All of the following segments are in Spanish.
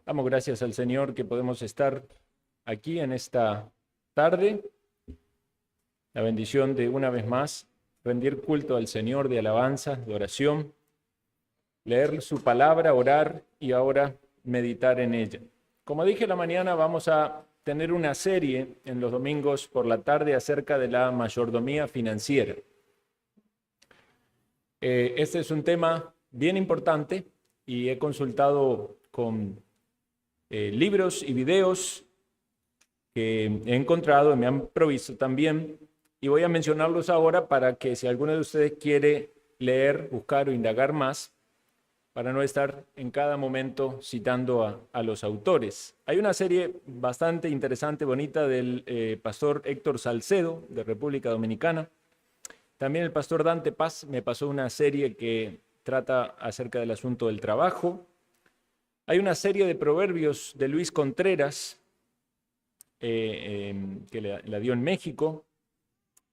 Damos gracias al Señor que podemos estar aquí en esta tarde. La bendición de una vez más rendir culto al Señor de alabanza, de oración, leer su palabra, orar y ahora meditar en ella. Como dije la mañana, vamos a tener una serie en los domingos por la tarde acerca de la mayordomía financiera. Este es un tema bien importante y he consultado con libros y videos que he encontrado y me han provisto también, y voy a mencionarlos ahora para que si alguno de ustedes quiere leer, buscar o indagar más, para no estar en cada momento citando a los autores. Hay una serie bastante interesante, bonita, del pastor Héctor Salcedo, de República Dominicana. También el pastor Dante Paz me pasó una serie que trata acerca del asunto del trabajo. Hay una serie de proverbios de Luis Contreras, que la dio en México.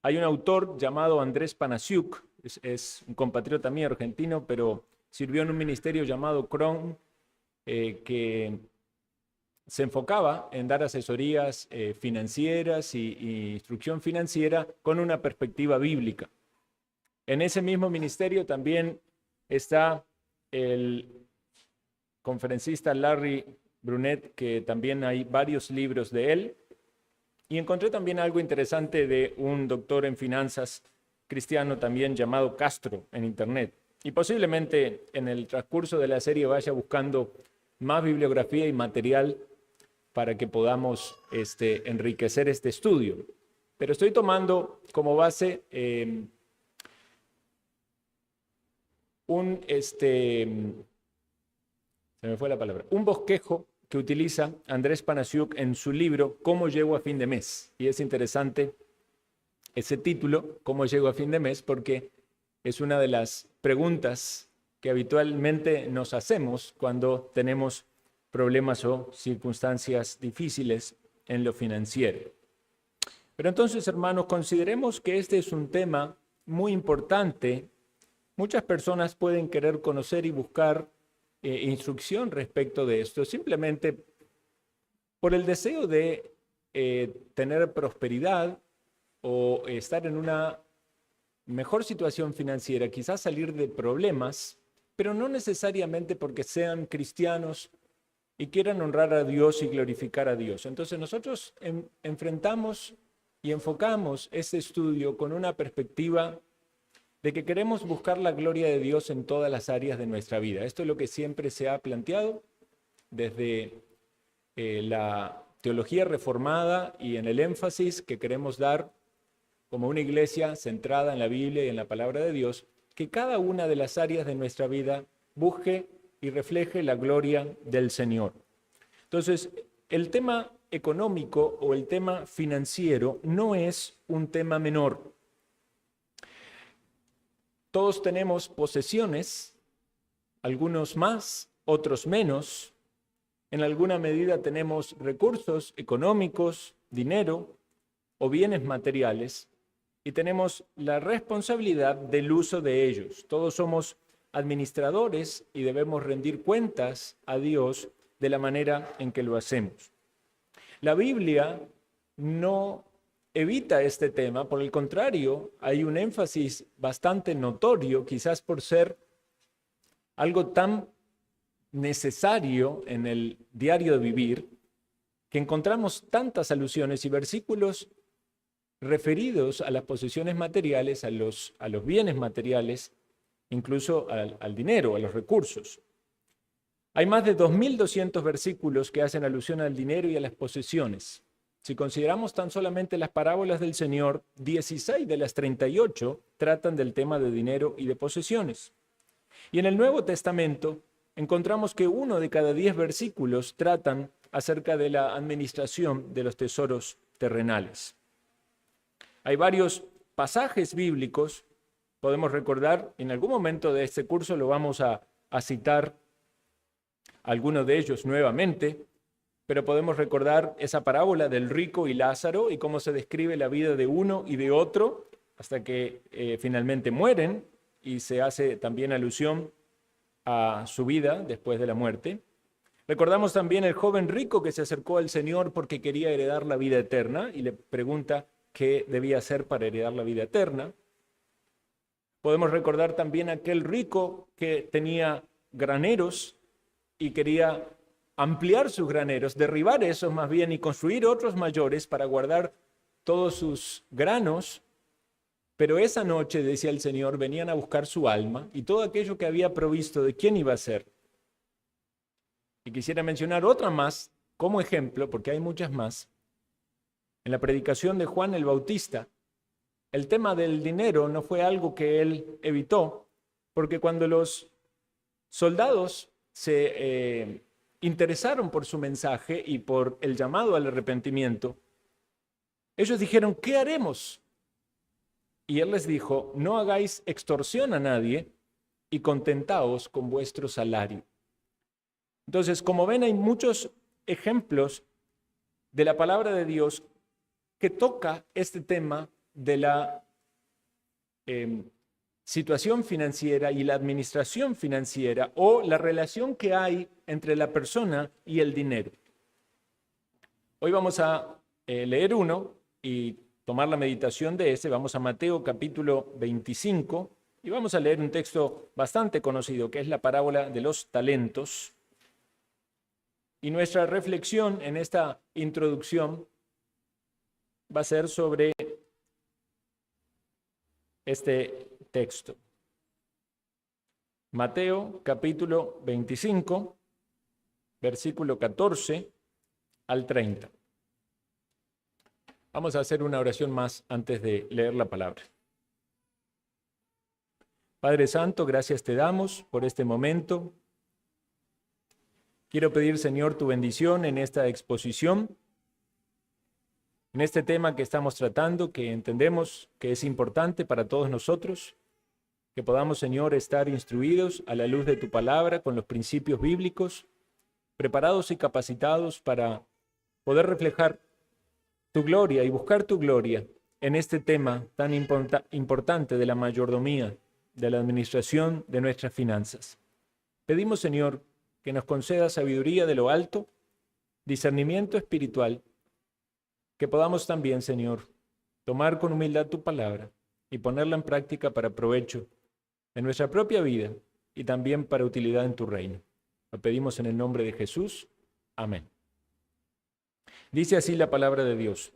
Hay un autor llamado Andrés Panasiuk, es un compatriota mío argentino, pero sirvió en un ministerio llamado Cron, que se enfocaba en dar asesorías financieras y instrucción financiera con una perspectiva bíblica. En ese mismo ministerio también está el conferencista Larry Brunet, que también hay varios libros de él. Y encontré también algo interesante de un doctor en finanzas cristiano también llamado Castro en internet. Y posiblemente en el transcurso de la serie vaya buscando más bibliografía y material para que podamos enriquecer este estudio. Pero estoy tomando como base un bosquejo que utiliza Andrés Panasiuk en su libro ¿Cómo llego a fin de mes? Y es interesante ese título, ¿Cómo llego a fin de mes? Porque es una de las preguntas que habitualmente nos hacemos cuando tenemos problemas o circunstancias difíciles en lo financiero. Pero entonces, hermanos, consideremos que este es un tema muy importante. Muchas personas pueden querer conocer y buscar instrucción respecto de esto, simplemente por el deseo de tener prosperidad o estar en una mejor situación financiera, quizás salir de problemas, pero no necesariamente porque sean cristianos y quieran honrar a Dios y glorificar a Dios. Entonces nosotros enfrentamos y enfocamos este estudio con una perspectiva de que queremos buscar la gloria de Dios en todas las áreas de nuestra vida. Esto es lo que siempre se ha planteado desde la teología reformada y en el énfasis que queremos dar como una iglesia centrada en la Biblia y en la palabra de Dios, que cada una de las áreas de nuestra vida busque y refleje la gloria del Señor. Entonces, el tema económico o el tema financiero no es un tema menor. Todos tenemos posesiones, algunos más, otros menos. En alguna medida tenemos recursos económicos, dinero o bienes materiales y tenemos la responsabilidad del uso de ellos. Todos somos administradores y debemos rendir cuentas a Dios de la manera en que lo hacemos. La Biblia no evita este tema, por el contrario, hay un énfasis bastante notorio, quizás por ser algo tan necesario en el diario de vivir, que encontramos tantas alusiones y versículos referidos a las posesiones materiales, a los bienes materiales, incluso al dinero, a los recursos. Hay más de 2.200 versículos que hacen alusión al dinero y a las posesiones. Si consideramos tan solamente las parábolas del Señor, 16 de las 38 tratan del tema de dinero y de posesiones. Y en el Nuevo Testamento encontramos que 1 de cada 10 versículos tratan acerca de la administración de los tesoros terrenales. Hay varios pasajes bíblicos, podemos recordar, en algún momento de este curso lo vamos a citar algunos de ellos nuevamente, pero podemos recordar esa parábola del rico y Lázaro y cómo se describe la vida de uno y de otro hasta que finalmente mueren, y se hace también alusión a su vida después de la muerte. Recordamos también el joven rico que se acercó al Señor porque quería heredar la vida eterna y le pregunta qué debía hacer para heredar la vida eterna. Podemos recordar también aquel rico que tenía graneros y quería ampliar sus graneros, derribar esos más bien y construir otros mayores para guardar todos sus granos. Pero esa noche, decía el Señor, venían a buscar su alma y todo aquello que había provisto, ¿de quién iba a ser? Y quisiera mencionar otra más como ejemplo, porque hay muchas más. En la predicación de Juan el Bautista, el tema del dinero no fue algo que él evitó, porque cuando los soldados se interesaron por su mensaje y por el llamado al arrepentimiento, ellos dijeron, ¿qué haremos? Y él les dijo, no hagáis extorsión a nadie y contentaos con vuestro salario. Entonces, como ven, hay muchos ejemplos de la palabra de Dios que toca este tema de la situación financiera y la administración financiera o la relación que hay entre la persona y el dinero. Hoy vamos a leer uno y tomar la meditación de ese. Vamos a Mateo capítulo 25 y vamos a leer un texto bastante conocido que es la parábola de los talentos. Y nuestra reflexión en esta introducción va a ser sobre este texto. Mateo capítulo 25, versículo 14 al 30. Vamos a hacer una oración más antes de leer la palabra. Padre Santo, gracias te damos por este momento. Quiero pedir, Señor, tu bendición en esta exposición, en este tema que estamos tratando, que entendemos que es importante para todos nosotros, que podamos, Señor, estar instruidos a la luz de tu palabra con los principios bíblicos, preparados y capacitados para poder reflejar tu gloria y buscar tu gloria en este tema tan importante de la mayordomía, de la administración de nuestras finanzas. Pedimos, Señor, que nos conceda sabiduría de lo alto, discernimiento espiritual, que podamos también, Señor, tomar con humildad tu palabra y ponerla en práctica para provecho en nuestra propia vida y también para utilidad en tu reino. Lo pedimos en el nombre de Jesús. Amén. Dice así la palabra de Dios.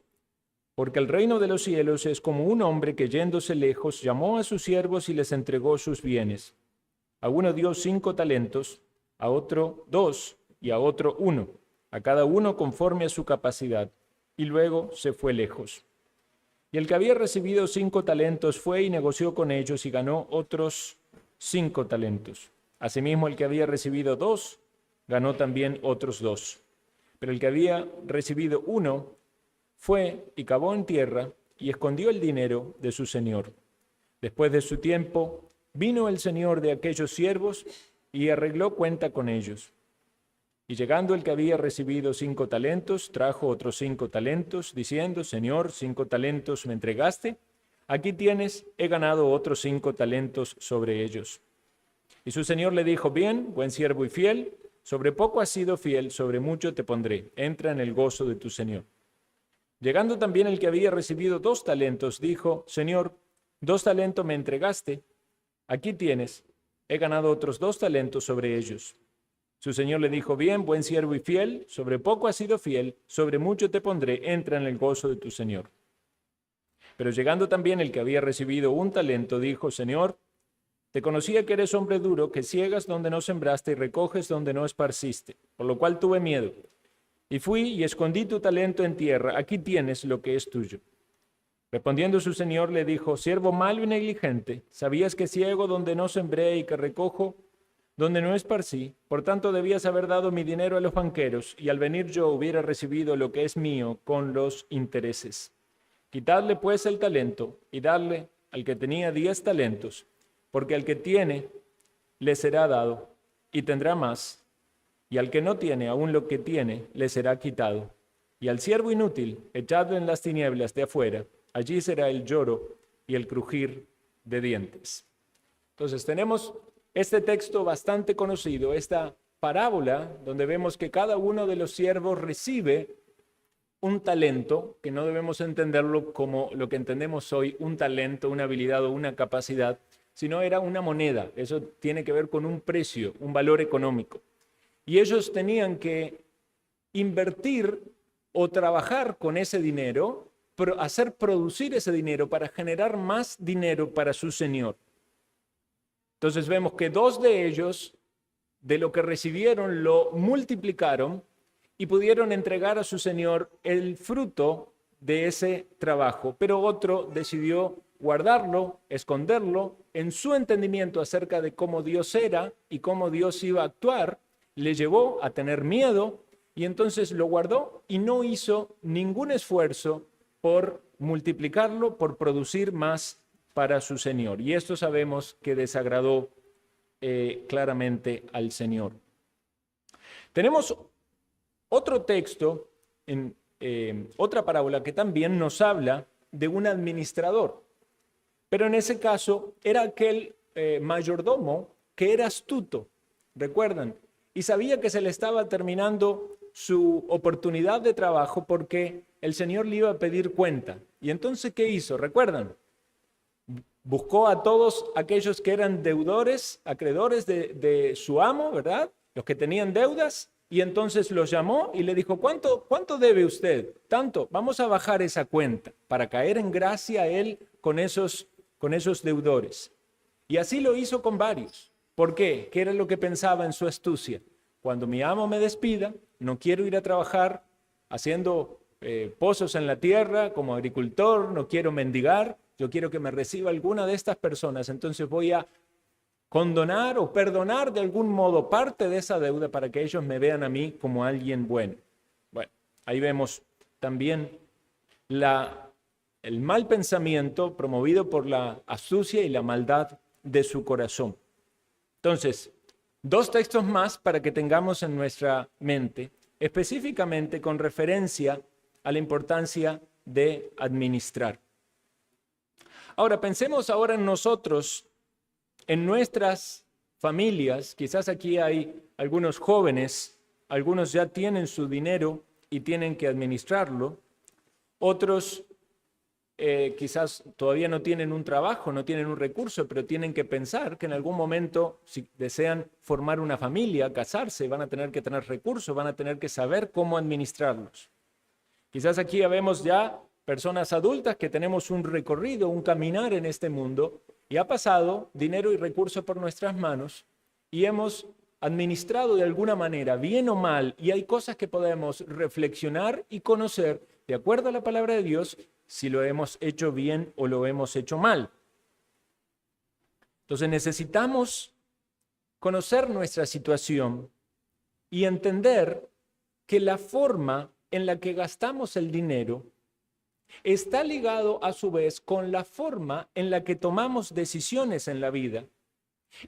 Porque el reino de los cielos es como un hombre que yéndose lejos llamó a sus siervos y les entregó sus bienes. A uno dio 5 talentos, a otro 2 y a otro 1, a cada uno conforme a su capacidad, y luego se fue lejos. Y el que había recibido 5 talentos fue y negoció con ellos y ganó otros 5 talentos. Asimismo, el que había recibido 2 ganó también otros 2. Pero el que había recibido 1 fue y cavó en tierra y escondió el dinero de su señor. Después de su tiempo, vino el señor de aquellos siervos y arregló cuenta con ellos. Y llegando el que había recibido 5 talentos, trajo otros 5 talentos, diciendo, Señor, 5 talentos me entregaste, aquí tienes, he ganado otros 5 talentos sobre ellos. Y su señor le dijo, bien, buen siervo y fiel, sobre poco has sido fiel, sobre mucho te pondré, entra en el gozo de tu señor. Llegando también el que había recibido 2 talentos, dijo, Señor, 2 talentos me entregaste, aquí tienes, he ganado otros 2 talentos sobre ellos. Su señor le dijo, bien, buen siervo y fiel, sobre poco has sido fiel, sobre mucho te pondré, entra en el gozo de tu señor. Pero llegando también el que había recibido 1 talento, dijo, Señor, te conocía que eres hombre duro, que ciegas donde no sembraste y recoges donde no esparciste, por lo cual tuve miedo. Y fui y escondí tu talento en tierra, aquí tienes lo que es tuyo. Respondiendo su señor le dijo, siervo malo y negligente, sabías que ciego donde no sembré y que recojo donde no esparcí, por tanto debías haber dado mi dinero a los banqueros, y al venir yo hubiera recibido lo que es mío con los intereses. Quitadle pues el talento y dadle al que tenía 10 talentos, porque al que tiene le será dado y tendrá más, y al que no tiene aún lo que tiene le será quitado. Y al siervo inútil echadlo en las tinieblas de afuera, allí será el lloro y el crujir de dientes. Entonces tenemos este texto bastante conocido, esta parábola donde vemos que cada uno de los siervos recibe un talento, que no debemos entenderlo como lo que entendemos hoy, un talento, una habilidad o una capacidad, sino era una moneda. Eso tiene que ver con un precio, un valor económico. Y ellos tenían que invertir o trabajar con ese dinero, hacer producir ese dinero para generar más dinero para su señor. Entonces vemos que 2 de ellos, de lo que recibieron, lo multiplicaron y pudieron entregar a su señor el fruto de ese trabajo, pero otro decidió guardarlo, esconderlo, en su entendimiento acerca de cómo Dios era y cómo Dios iba a actuar, le llevó a tener miedo y entonces lo guardó y no hizo ningún esfuerzo por multiplicarlo, por producir más para su señor. Y esto sabemos que desagradó claramente al Señor. Tenemos otro texto, en otra parábola que también nos habla de un administrador, pero en ese caso era aquel mayordomo que era astuto, ¿recuerdan? Y sabía que se le estaba terminando su oportunidad de trabajo porque el Señor le iba a pedir cuenta. Y entonces, ¿qué hizo? ¿Recuerdan? Buscó a todos aquellos que eran deudores, acreedores de su amo, ¿verdad? Los que tenían deudas, y entonces los llamó y le dijo, ¿cuánto debe usted? Tanto, vamos a bajar esa cuenta para caer en gracia a él con esos deudores. Y así lo hizo con varios. ¿Por qué? ¿Qué era lo que pensaba en su astucia? Cuando mi amo me despida, no quiero ir a trabajar haciendo pozos en la tierra como agricultor, no quiero mendigar, yo quiero que me reciba alguna de estas personas, entonces voy a condonar o perdonar de algún modo parte de esa deuda para que ellos me vean a mí como alguien bueno. Bueno, ahí vemos también el mal pensamiento promovido por la astucia y la maldad de su corazón. Entonces, 2 textos más para que tengamos en nuestra mente, específicamente con referencia a la importancia de administrar. Ahora, pensemos ahora en nosotros, en nuestras familias. Quizás aquí hay algunos jóvenes, algunos ya tienen su dinero y tienen que administrarlo. Otros quizás todavía no tienen un trabajo, no tienen un recurso, pero tienen que pensar que en algún momento, si desean formar una familia, casarse, van a tener que tener recursos, van a tener que saber cómo administrarlos. Quizás aquí ya vemos ya personas adultas que tenemos un recorrido, un caminar en este mundo y ha pasado dinero y recursos por nuestras manos y hemos administrado de alguna manera, bien o mal, y hay cosas que podemos reflexionar y conocer de acuerdo a la palabra de Dios si lo hemos hecho bien o lo hemos hecho mal. Entonces necesitamos conocer nuestra situación y entender que la forma en la que gastamos el dinero está ligado a su vez con la forma en la que tomamos decisiones en la vida.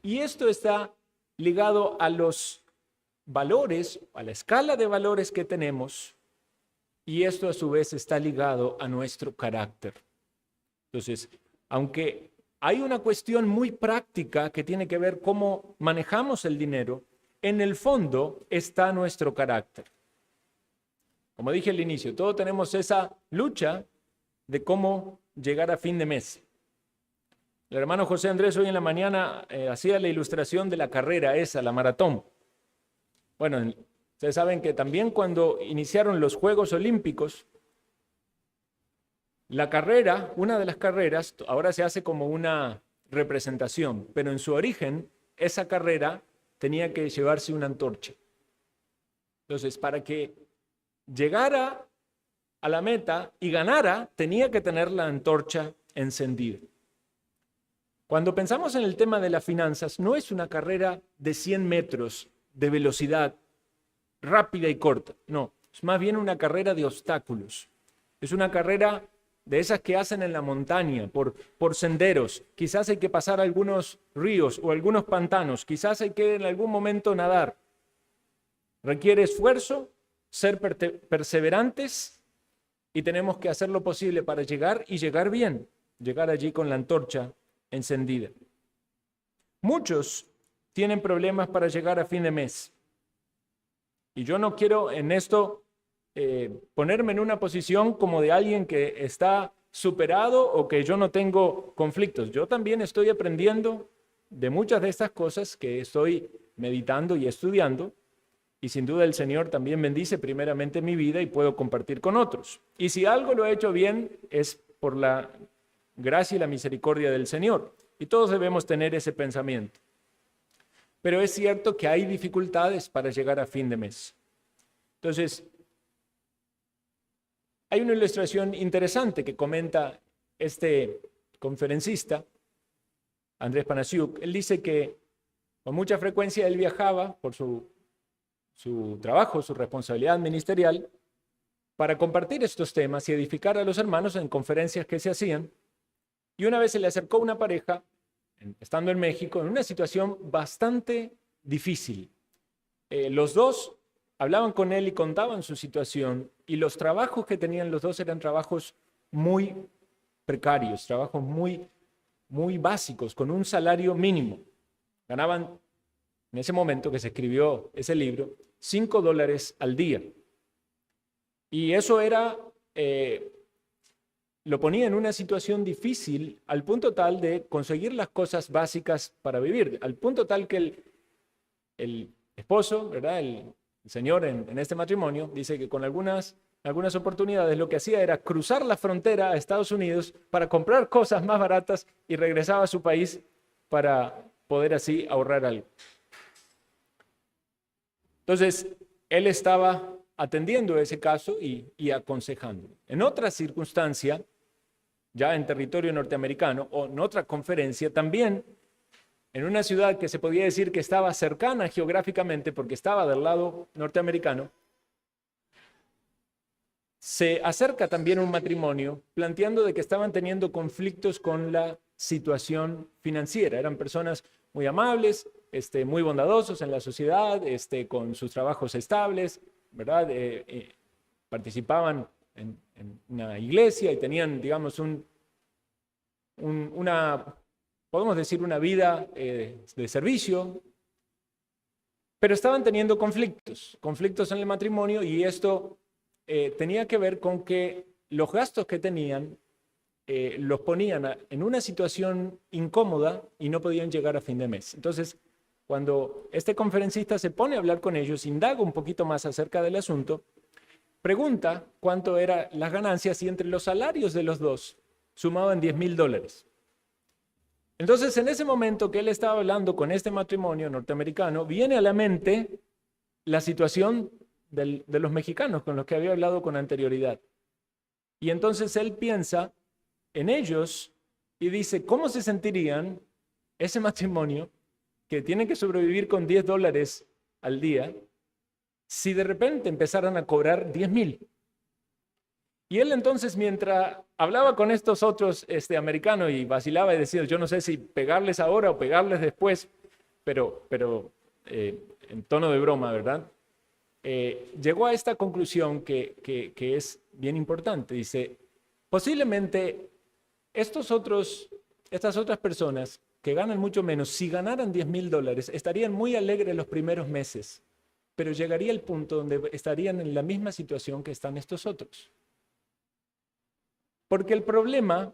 Y esto está ligado a los valores, a la escala de valores que tenemos, y esto a su vez está ligado a nuestro carácter. Entonces, aunque hay una cuestión muy práctica que tiene que ver cómo manejamos el dinero, en el fondo está nuestro carácter. Como dije al inicio, todos tenemos esa lucha de cómo llegar a fin de mes. El hermano José Andrés hoy en la mañana hacía la ilustración de la carrera esa, la maratón. Bueno, ustedes saben que también cuando iniciaron los Juegos Olímpicos, la carrera, una de las carreras, ahora se hace como una representación, pero en su origen, esa carrera tenía que llevarse una antorcha. Entonces, para que llegara a la meta y ganara, tenía que tener la antorcha encendida. Cuando pensamos en el tema de las finanzas, no es una carrera de 100 metros de velocidad rápida y corta, no, es más bien una carrera de obstáculos. Es una carrera de esas que hacen en la montaña, por senderos. Quizás hay que pasar algunos ríos o algunos pantanos, quizás hay que en algún momento nadar. Requiere esfuerzo, ser perseverantes y tenemos que hacer lo posible para llegar y llegar bien, llegar allí con la antorcha encendida. Muchos tienen problemas para llegar a fin de mes. Y yo no quiero en esto ponerme en una posición como de alguien que está superado o que yo no tengo conflictos. Yo también estoy aprendiendo de muchas de estas cosas que estoy meditando y estudiando. Y sin duda el Señor también bendice primeramente mi vida y puedo compartir con otros. Y si algo lo he hecho bien es por la gracia y la misericordia del Señor. Y todos debemos tener ese pensamiento. Pero es cierto que hay dificultades para llegar a fin de mes. Entonces, hay una ilustración interesante que comenta este conferencista, Andrés Panasiuk. Él dice que con mucha frecuencia él viajaba por su trabajo, su responsabilidad ministerial, para compartir estos temas y edificar a los hermanos en conferencias que se hacían. Y una vez se le acercó una pareja, estando en México, en una situación bastante difícil. Los dos hablaban con él y contaban su situación, y los trabajos que tenían los dos eran trabajos muy precarios, trabajos muy básicos, con un salario mínimo. Ganaban, en ese momento que se escribió ese libro, $5 al día. Y eso era, lo ponía en una situación difícil al punto tal de conseguir las cosas básicas para vivir, al punto tal que el esposo, ¿verdad? El señor en este matrimonio dice que con algunas oportunidades lo que hacía era cruzar la frontera a Estados Unidos para comprar cosas más baratas y regresaba a su país para poder así ahorrar algo. Entonces, él estaba atendiendo ese caso y aconsejando. En otra circunstancia, ya en territorio norteamericano o en otra conferencia, también en una ciudad que se podía decir que estaba cercana geográficamente porque estaba del lado norteamericano, se acerca también un matrimonio planteando de que estaban teniendo conflictos con la situación financiera. Eran personas muy amables, muy bondadosos en la sociedad, con sus trabajos estables, ¿verdad? Participaban en una iglesia y tenían, digamos, podemos decir, una vida de servicio, pero estaban teniendo conflictos en el matrimonio, y esto tenía que ver con que los gastos que tenían los ponían en una situación incómoda y no podían llegar a fin de mes. Entonces, cuando este conferencista se pone a hablar con ellos, indaga un poquito más acerca del asunto, pregunta cuánto eran las ganancias y entre los salarios de los dos sumaban $10,000. Entonces, en ese momento que él estaba hablando con este matrimonio norteamericano, viene a la mente la situación de los mexicanos con los que había hablado con anterioridad. Y entonces él piensa en ellos y dice, ¿cómo se sentirían ese matrimonio que tiene que sobrevivir con $10 al día si de repente empezaran a cobrar 10,000? Y él entonces, mientras hablaba con estos otros americanos y vacilaba y decía, yo no sé si pegarles ahora o pegarles después, pero en tono de broma, ¿verdad? Llegó a esta conclusión que es bien importante. Dice, posiblemente estas otras personas que ganan mucho menos, si ganaran $10,000, estarían muy alegres los primeros meses, pero llegaría el punto donde estarían en la misma situación que están estos otros. Porque el problema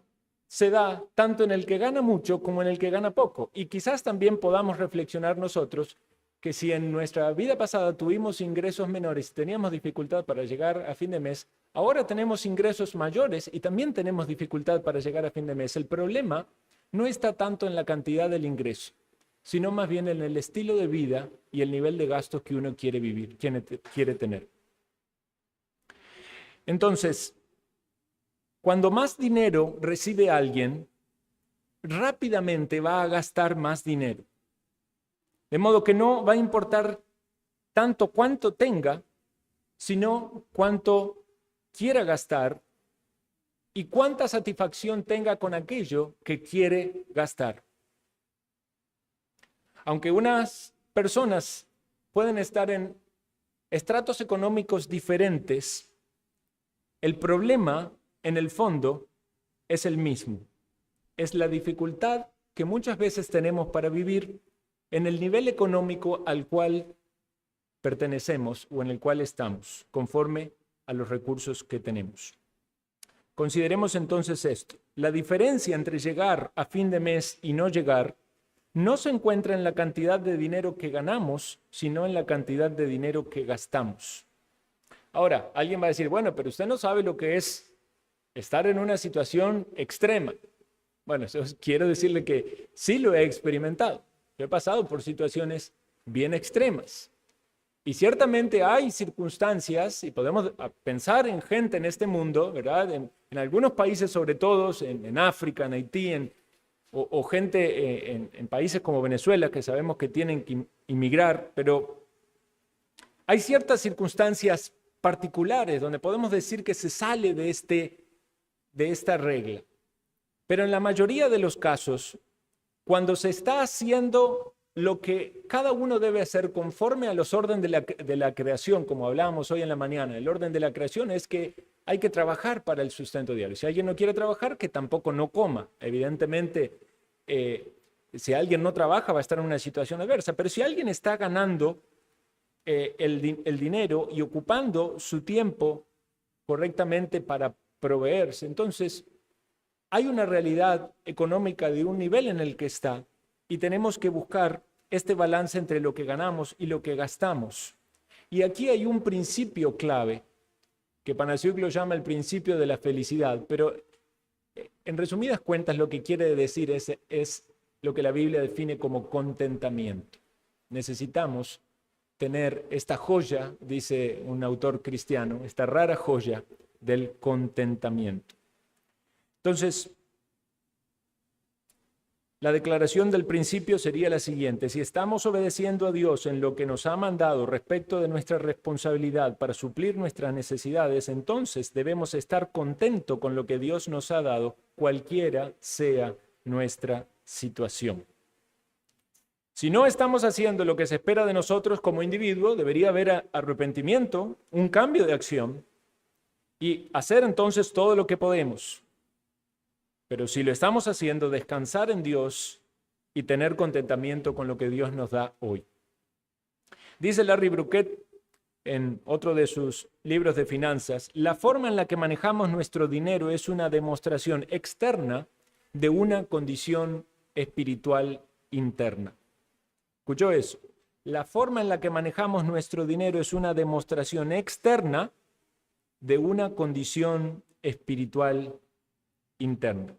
se da tanto en el que gana mucho como en el que gana poco. Y quizás también podamos reflexionar nosotros que si en nuestra vida pasada tuvimos ingresos menores y teníamos dificultad para llegar a fin de mes, ahora tenemos ingresos mayores y también tenemos dificultad para llegar a fin de mes. El problema no está tanto en la cantidad del ingreso, sino más bien en el estilo de vida y el nivel de gastos que uno quiere vivir, quiere tener. Entonces, cuando más dinero recibe alguien, rápidamente va a gastar más dinero. De modo que no va a importar tanto cuánto tenga, sino cuánto quiera gastar y cuánta satisfacción tenga con aquello que quiere gastar. Aunque unas personas pueden estar en estratos económicos diferentes, el problema en el fondo es el mismo. Es la dificultad que muchas veces tenemos para vivir en el nivel económico al cual pertenecemos o en el cual estamos, conforme a los recursos que tenemos. Consideremos entonces esto. La diferencia entre llegar a fin de mes y no llegar no se encuentra en la cantidad de dinero que ganamos, sino en la cantidad de dinero que gastamos. Ahora, alguien va a decir, bueno, pero usted no sabe lo que es estar en una situación extrema. Bueno, quiero decirle que sí lo he experimentado. Yo he pasado por situaciones bien extremas. Y ciertamente hay circunstancias, y podemos pensar en gente en este mundo, ¿verdad? En algunos países, sobre todo, en África, en Haití, o gente en países como Venezuela, que sabemos que tienen que inmigrar, pero hay ciertas circunstancias particulares donde podemos decir que se sale de esta regla. Pero en la mayoría de los casos, cuando se está haciendo lo que cada uno debe hacer conforme a los órdenes de la creación, como hablábamos hoy en la mañana, el orden de la creación es que hay que trabajar para el sustento diario. Si alguien no quiere trabajar, que tampoco no coma. Evidentemente, si alguien no trabaja va a estar en una situación adversa, pero si alguien está ganando el dinero y ocupando su tiempo correctamente para proveerse, entonces hay una realidad económica de un nivel en el que está y tenemos que buscar este balance entre lo que ganamos y lo que gastamos. Y aquí hay un principio clave que Panasiuk lo llama el principio de la felicidad, pero en resumidas cuentas lo que quiere decir es lo que la Biblia define como contentamiento. Necesitamos tener esta joya, dice un autor cristiano, esta rara joya del contentamiento. Entonces, la declaración del principio sería la siguiente: si estamos obedeciendo a Dios en lo que nos ha mandado respecto de nuestra responsabilidad para suplir nuestras necesidades, entonces debemos estar contentos con lo que Dios nos ha dado, cualquiera sea nuestra situación. Si no estamos haciendo lo que se espera de nosotros como individuo, debería haber arrepentimiento, un cambio de acción y hacer entonces todo lo que podemos. Pero si lo estamos haciendo, descansar en Dios y tener contentamiento con lo que Dios nos da hoy. Dice Larry Bruquet en otro de sus libros de finanzas, la forma en la que manejamos nuestro dinero es una demostración externa de una condición espiritual interna. ¿Escuchó eso? La forma en la que manejamos nuestro dinero es una demostración externa de una condición espiritual interna.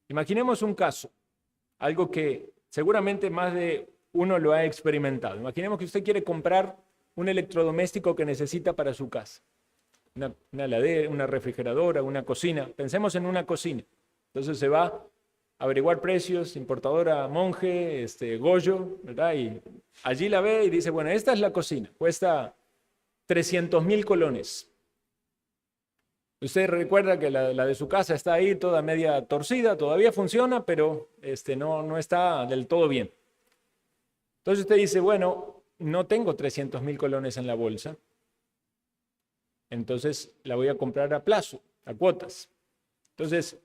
Imaginemos un caso, algo que seguramente más de uno lo ha experimentado. Imaginemos que usted quiere comprar un electrodoméstico que necesita para su casa. Una heladera, una refrigeradora, una cocina. Pensemos en una cocina. Entonces se va a averiguar precios, importadora Monge, Goyo, ¿verdad? Y allí la ve y dice, bueno, esta es la cocina, cuesta 300,000 colones. Usted recuerda que la de su casa está ahí toda media torcida, todavía funciona, pero no está del todo bien. Entonces usted dice, bueno, no tengo 300,000 colones en la bolsa, entonces la voy a comprar a plazo, a cuotas. Entonces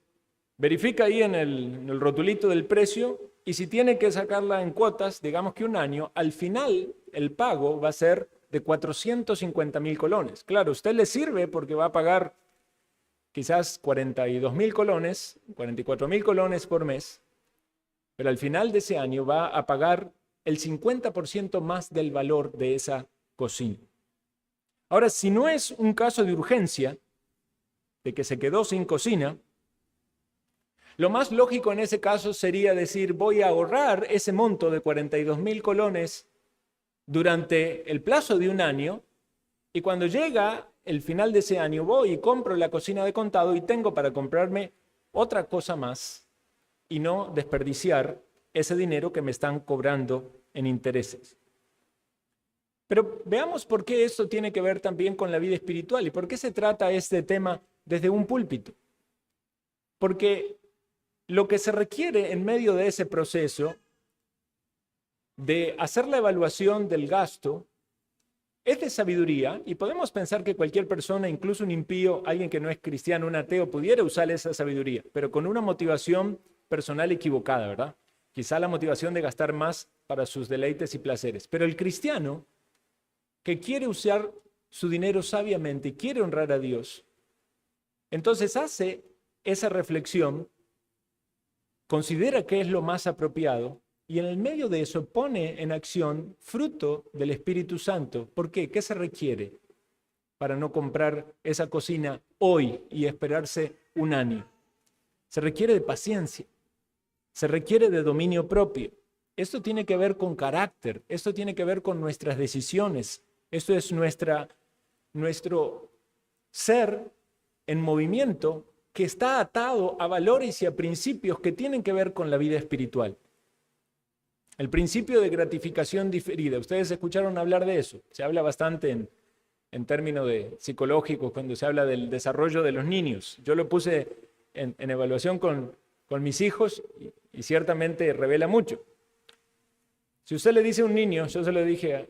verifica ahí en el rotulito del precio y si tiene que sacarla en cuotas, digamos que un año, al final el pago va a ser de 450,000 colones. Claro, a usted le sirve porque va a pagar quizás 42,000 colones, 44,000 colones por mes, pero al final de ese año va a pagar el 50% más del valor de esa cocina. Ahora, si no es un caso de urgencia, de que se quedó sin cocina, lo más lógico en ese caso sería decir, voy a ahorrar ese monto de 42,000 colones durante el plazo de un año y cuando llega el final de ese año voy y compro la cocina de contado y tengo para comprarme otra cosa más y no desperdiciar ese dinero que me están cobrando en intereses. Pero veamos por qué esto tiene que ver también con la vida espiritual y por qué se trata este tema desde un púlpito. Porque lo que se requiere en medio de ese proceso de hacer la evaluación del gasto es de sabiduría y podemos pensar que cualquier persona, incluso un impío, alguien que no es cristiano, un ateo, pudiera usar esa sabiduría, pero con una motivación personal equivocada, ¿verdad? Quizá la motivación de gastar más para sus deleites y placeres. Pero el cristiano que quiere usar su dinero sabiamente y quiere honrar a Dios, entonces hace esa reflexión, considera qué es lo más apropiado y en el medio de eso pone en acción fruto del Espíritu Santo. ¿Por qué? ¿Qué se requiere para no comprar esa cocina hoy y esperarse un año? Se requiere de paciencia, se requiere de dominio propio. Esto tiene que ver con carácter, esto tiene que ver con nuestras decisiones, esto es nuestro ser en movimiento que está atado a valores y a principios que tienen que ver con la vida espiritual. El principio de gratificación diferida, ustedes escucharon hablar de eso, se habla bastante en términos psicológicos cuando se habla del desarrollo de los niños. Yo lo puse en evaluación con mis hijos y ciertamente revela mucho. Si usted le dice a un niño, yo se lo dije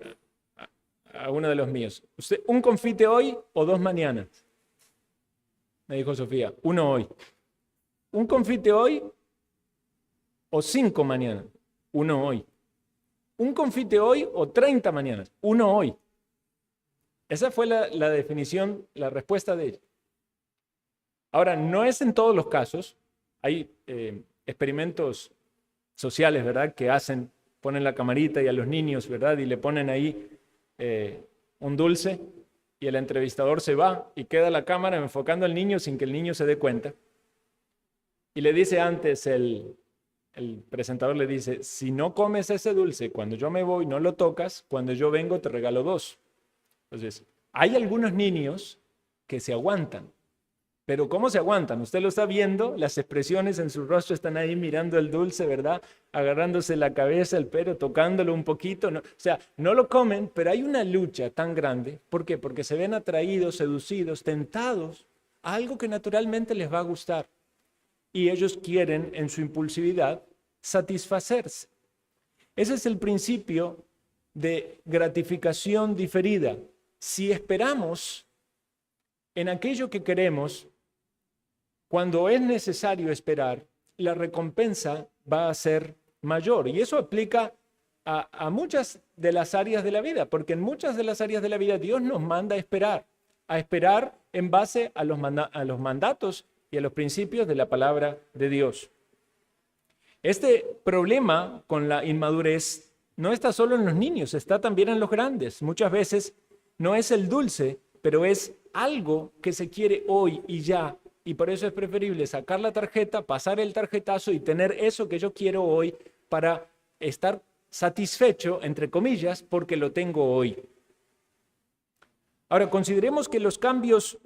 a uno de los míos, ¿usted un confite hoy o 2 mañana? Me dijo Sofía, 1 hoy. ¿Un confite hoy o 5 mañana? 1 hoy. ¿Un confite hoy o 30 mañanas? 1 hoy. Esa fue la definición, la respuesta de ella. Ahora, no es en todos los casos. Hay experimentos sociales, ¿verdad?, que ponen la camarita y a los niños, ¿verdad?, y le ponen ahí un dulce y el entrevistador se va y queda la cámara enfocando al niño sin que el niño se dé cuenta. Y le dice antes, el presentador le dice, si no comes ese dulce, cuando yo me voy, no lo tocas, cuando yo vengo te regalo 2. Entonces, hay algunos niños que se aguantan. Pero ¿cómo se aguantan? Usted lo está viendo, las expresiones en su rostro están ahí mirando el dulce, ¿verdad? Agarrándose la cabeza, el pelo, tocándolo un poquito. No, o sea, no lo comen, pero hay una lucha tan grande. ¿Por qué? Porque se ven atraídos, seducidos, tentados a algo que naturalmente les va a gustar. Y ellos quieren, en su impulsividad, satisfacerse. Ese es el principio de gratificación diferida. Si esperamos en aquello que queremos, cuando es necesario esperar, la recompensa va a ser mayor. Y eso aplica a muchas de las áreas de la vida, porque en muchas de las áreas de la vida Dios nos manda a esperar en base a los mandatos y a los principios de la palabra de Dios. Este problema con la inmadurez no está solo en los niños, está también en los grandes. Muchas veces no es el dulce, pero es algo que se quiere hoy y ya. Y por eso es preferible sacar la tarjeta, pasar el tarjetazo y tener eso que yo quiero hoy para estar satisfecho, entre comillas, porque lo tengo hoy. Ahora, consideremos que los cambios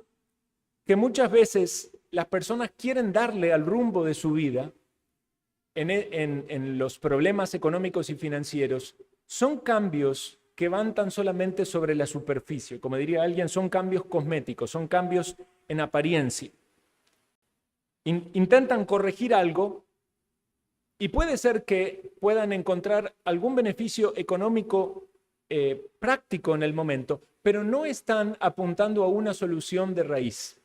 que muchas veces las personas quieren darle al rumbo de su vida en los problemas económicos y financieros son cambios que van tan solamente sobre la superficie. Como diría alguien, son cambios cosméticos, son cambios en apariencia. Intentan corregir algo y puede ser que puedan encontrar algún beneficio económico práctico en el momento, pero no están apuntando a una solución de raíz.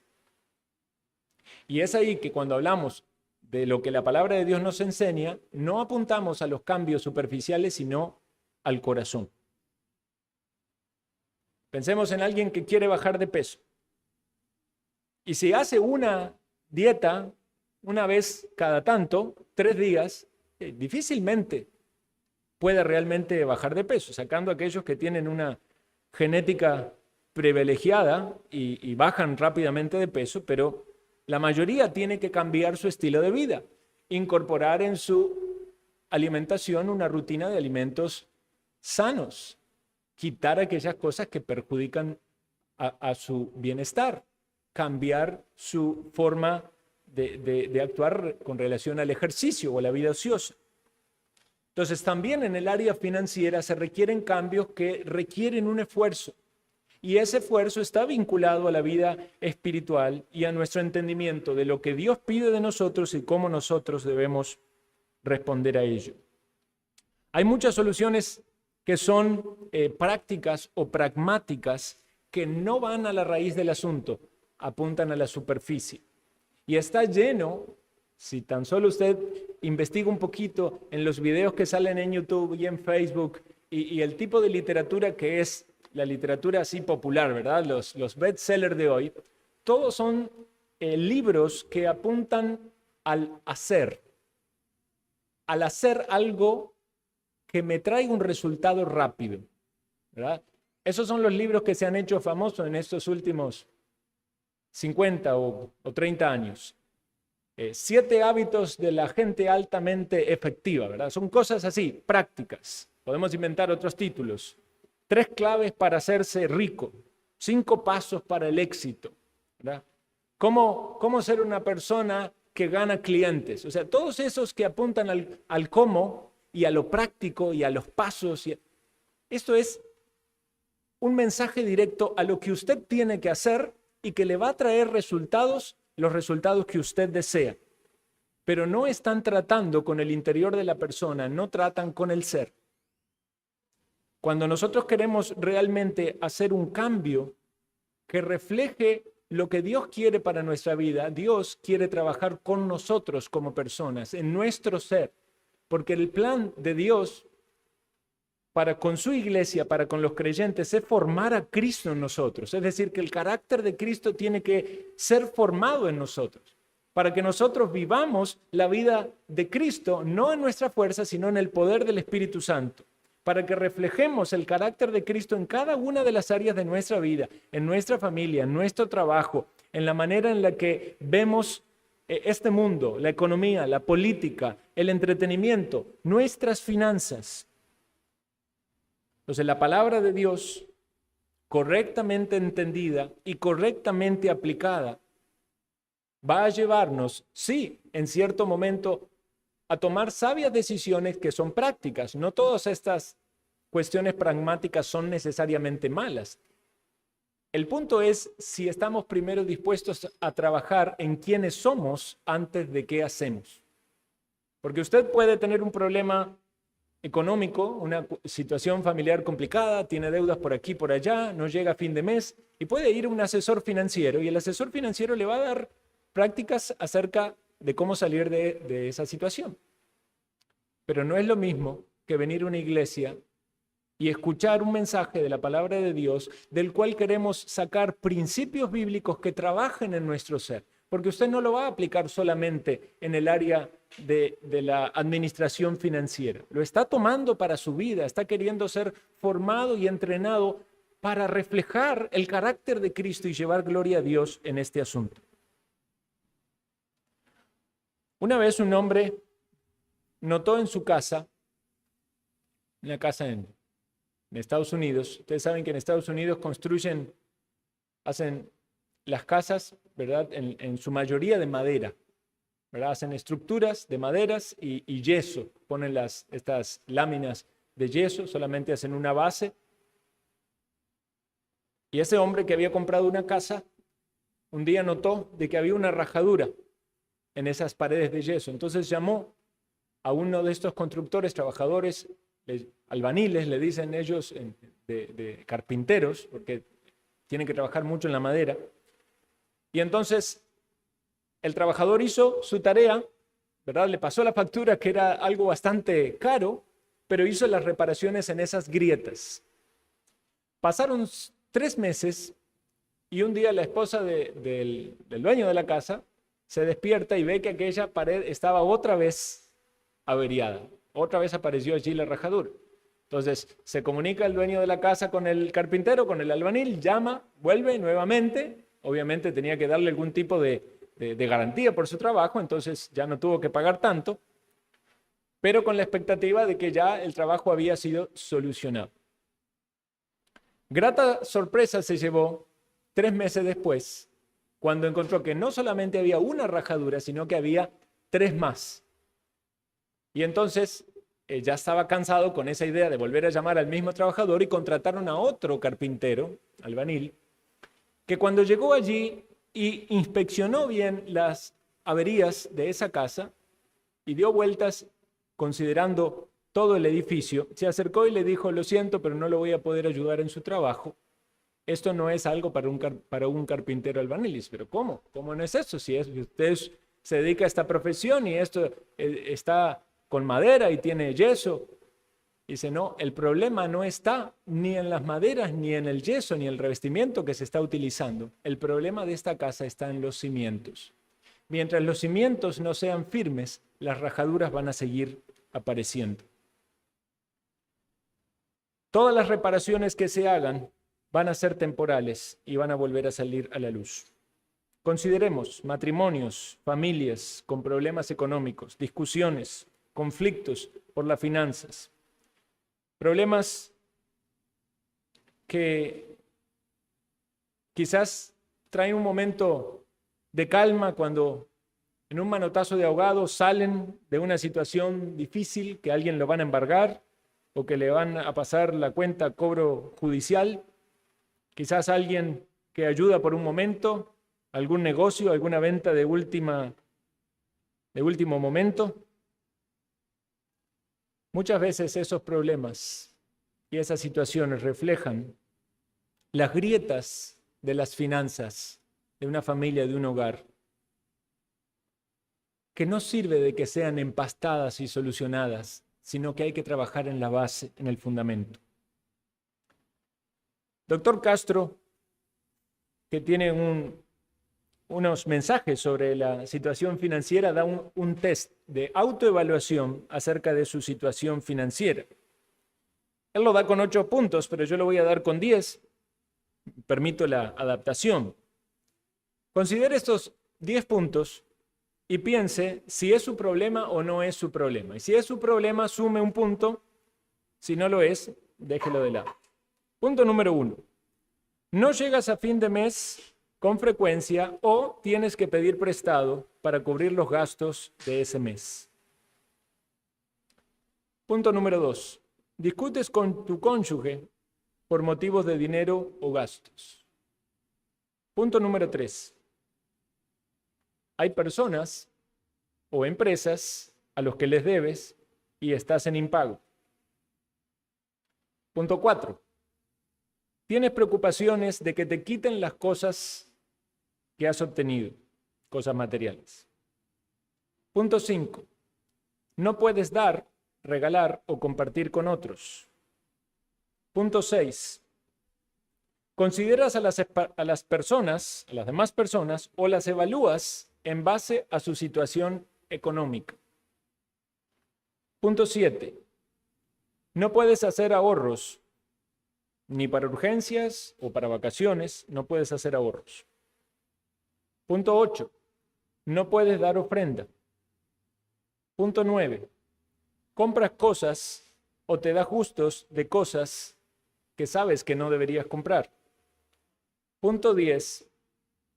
Y es ahí que cuando hablamos de lo que la palabra de Dios nos enseña, no apuntamos a los cambios superficiales, sino al corazón. Pensemos en alguien que quiere bajar de peso. Y si hace una dieta una vez cada tanto, 3 días, difícilmente puede realmente bajar de peso, sacando a aquellos que tienen una genética privilegiada y bajan rápidamente de peso, pero la mayoría tiene que cambiar su estilo de vida, incorporar en su alimentación una rutina de alimentos sanos, quitar aquellas cosas que perjudican a su bienestar, cambiar su forma de actuar con relación al ejercicio o a la vida ociosa. Entonces, también en el área financiera se requieren cambios que requieren un esfuerzo. Y ese esfuerzo está vinculado a la vida espiritual y a nuestro entendimiento de lo que Dios pide de nosotros y cómo nosotros debemos responder a ello. Hay muchas soluciones que son prácticas o pragmáticas que no van a la raíz del asunto, apuntan a la superficie. Y está lleno, si tan solo usted investiga un poquito en los videos que salen en YouTube y en Facebook y el tipo de literatura que es la literatura así popular, ¿verdad? Los bestsellers de hoy, todos son libros que apuntan al hacer algo que me traiga un resultado rápido, ¿verdad? Esos son los libros que se han hecho famosos en estos últimos 50 o 30 años. 7 hábitos de la gente altamente efectiva, ¿verdad? Son cosas así, prácticas. Podemos inventar otros títulos. 3 claves para hacerse rico. 5 pasos para el éxito, ¿verdad? ¿Cómo ser una persona que gana clientes? O sea, todos esos que apuntan al cómo y a lo práctico y a los pasos. Esto es un mensaje directo a lo que usted tiene que hacer y que le va a traer resultados, los resultados que usted desea. Pero no están tratando con el interior de la persona, no tratan con el ser. Cuando nosotros queremos realmente hacer un cambio que refleje lo que Dios quiere para nuestra vida, Dios quiere trabajar con nosotros como personas, en nuestro ser, porque el plan de Dios para con su iglesia, para con los creyentes, es formar a Cristo en nosotros. Es decir, que el carácter de Cristo tiene que ser formado en nosotros, para que nosotros vivamos la vida de Cristo, no en nuestra fuerza, sino en el poder del Espíritu Santo, para que reflejemos el carácter de Cristo en cada una de las áreas de nuestra vida, en nuestra familia, en nuestro trabajo, en la manera en la que vemos este mundo, la economía, la política, el entretenimiento, nuestras finanzas. Entonces, la palabra de Dios, correctamente entendida y correctamente aplicada, va a llevarnos, sí, en cierto momento, a tomar sabias decisiones que son prácticas. No todas estas cuestiones pragmáticas son necesariamente malas. El punto es si estamos primero dispuestos a trabajar en quiénes somos antes de qué hacemos. Porque usted puede tener un problema económico, una situación familiar complicada, tiene deudas por aquí, por allá, no llega a fin de mes y puede ir a un asesor financiero y el asesor financiero le va a dar prácticas acerca de cómo salir de esa situación. Pero no es lo mismo que venir a una iglesia y escuchar un mensaje de la palabra de Dios del cual queremos sacar principios bíblicos que trabajen en nuestro ser. Porque usted no lo va a aplicar solamente en el área de la administración financiera. Lo está tomando para su vida, está queriendo ser formado y entrenado para reflejar el carácter de Cristo y llevar gloria a Dios en este asunto. Una vez un hombre notó en su casa, una casa en Estados Unidos, ustedes saben que en Estados Unidos hacen las casas, ¿verdad? En su mayoría de madera, ¿verdad? Hacen estructuras de maderas y yeso, ponen estas láminas de yeso, solamente hacen una base. Y ese hombre que había comprado una casa, un día notó de que había una rajadura en esas paredes de yeso. Entonces llamó a uno de estos constructores, trabajadores, albaniles, le dicen ellos, de carpinteros, porque tienen que trabajar mucho en la madera. Y entonces el trabajador hizo su tarea, ¿verdad? Le pasó la factura, que era algo bastante caro, pero hizo las reparaciones en esas grietas. Pasaron 3 meses y un día la esposa del dueño de la casa se despierta y ve que aquella pared estaba otra vez averiada. Otra vez apareció allí la rajadura. Entonces se comunica el dueño de la casa con el carpintero, con el albanil, llama, vuelve nuevamente. Obviamente tenía que darle algún tipo de garantía por su trabajo, entonces ya no tuvo que pagar tanto, pero con la expectativa de que ya el trabajo había sido solucionado. Grata sorpresa se llevó 3 meses después, cuando encontró que no solamente había una rajadura, sino que había 3 más. Y entonces ya estaba cansado con esa idea de volver a llamar al mismo trabajador y contrataron a otro carpintero, albanil, que cuando llegó allí y inspeccionó bien las averías de esa casa y dio vueltas considerando todo el edificio, se acercó y le dijo: lo siento, pero no lo voy a poder ayudar en su trabajo. Esto no es algo para un carpintero albanil. Pero ¿cómo? ¿Cómo no es eso? Si usted se dedica a esta profesión y esto está con madera y tiene yeso. Dice, no, el problema no está ni en las maderas, ni en el yeso, ni en el revestimiento que se está utilizando. El problema de esta casa está en los cimientos. Mientras los cimientos no sean firmes, las rajaduras van a seguir apareciendo. Todas las reparaciones que se hagan van a ser temporales y van a volver a salir a la luz. Consideremos matrimonios, familias con problemas económicos, discusiones, conflictos por las finanzas, problemas que quizás traen un momento de calma cuando en un manotazo de ahogado salen de una situación difícil, que alguien lo van a embargar o que le van a pasar la cuenta a cobro judicial. Quizás alguien que ayuda por un momento, algún negocio, alguna venta de último momento. Muchas veces esos problemas y esas situaciones reflejan las grietas de las finanzas de una familia, de un hogar, que no sirve de que sean empastadas y solucionadas, sino que hay que trabajar en la base, en el fundamento. Doctor Castro, que tiene unos mensajes sobre la situación financiera, da un test de autoevaluación acerca de su situación financiera. Él lo da con 8 puntos, pero yo lo voy a dar con 10. Permito la adaptación. Considere estos 10 puntos y piense si es su problema o no es su problema. Y si es su problema, sume un punto. Si no lo es, déjelo de lado. Punto número 1. No llegas a fin de mes con frecuencia o tienes que pedir prestado para cubrir los gastos de ese mes. Punto número 2. Discutes con tu cónyuge por motivos de dinero o gastos. Punto número 3. Hay personas o empresas a los que les debes y estás en impago. Punto 4. Tienes preocupaciones de que te quiten las cosas que has obtenido, cosas materiales. Punto 5. No puedes dar, regalar o compartir con otros. Punto 6. Consideras a las personas, a las demás personas, o las evalúas en base a su situación económica. Punto 7. No puedes hacer ahorros, ni para urgencias o para vacaciones, no puedes hacer ahorros. Punto 8. No puedes dar ofrenda. Punto 9. Compras cosas o te das gustos de cosas que sabes que no deberías comprar. Punto 10.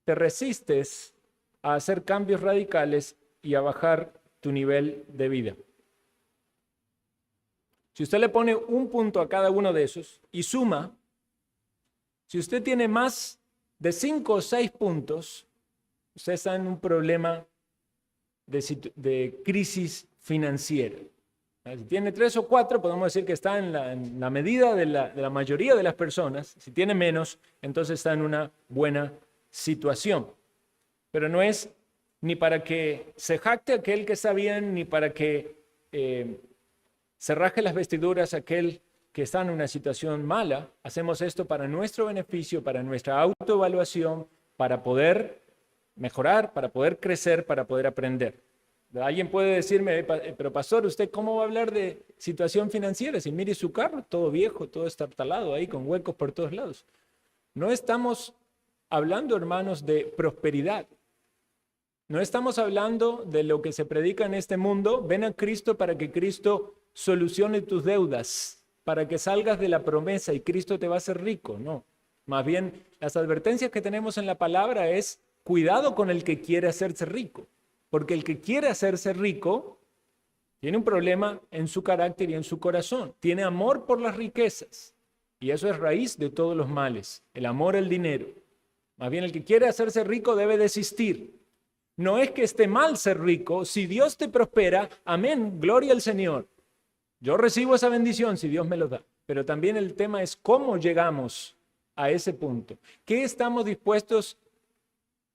Te resistes a hacer cambios radicales y a bajar tu nivel de vida. Si usted le pone un punto a cada uno de esos y suma, si usted tiene más de 5 o 6 puntos, usted está en un problema de crisis financiera. Si tiene 3 o 4, podemos decir que está en la medida de la mayoría de las personas. Si tiene menos, entonces está en una buena situación. Pero no es ni para que se jacte aquel que está bien, ni para que se raje las vestiduras aquel que está en una situación mala. Hacemos esto para nuestro beneficio, para nuestra autoevaluación, para poder mejorar, para poder crecer, para poder aprender. Alguien puede decirme, pero pastor, ¿usted cómo va a hablar de situación financiera? Si mire su carro, todo viejo, todo estartalado ahí, con huecos por todos lados. No estamos hablando, hermanos, de prosperidad. No estamos hablando de lo que se predica en este mundo. Ven a Cristo para que Cristo solucione tus deudas, para que salgas de la promesa y Cristo te va a hacer rico. No, más bien las advertencias que tenemos en la palabra es cuidado con el que quiere hacerse rico, porque el que quiere hacerse rico tiene un problema en su carácter y en su corazón. Tiene amor por las riquezas y eso es raíz de todos los males, el amor al dinero. Más bien el que quiere hacerse rico debe desistir. No es que esté mal ser rico, si Dios te prospera, amén, gloria al Señor. Yo recibo esa bendición si Dios me lo da, pero también el tema es cómo llegamos a ese punto. ¿Qué estamos dispuestos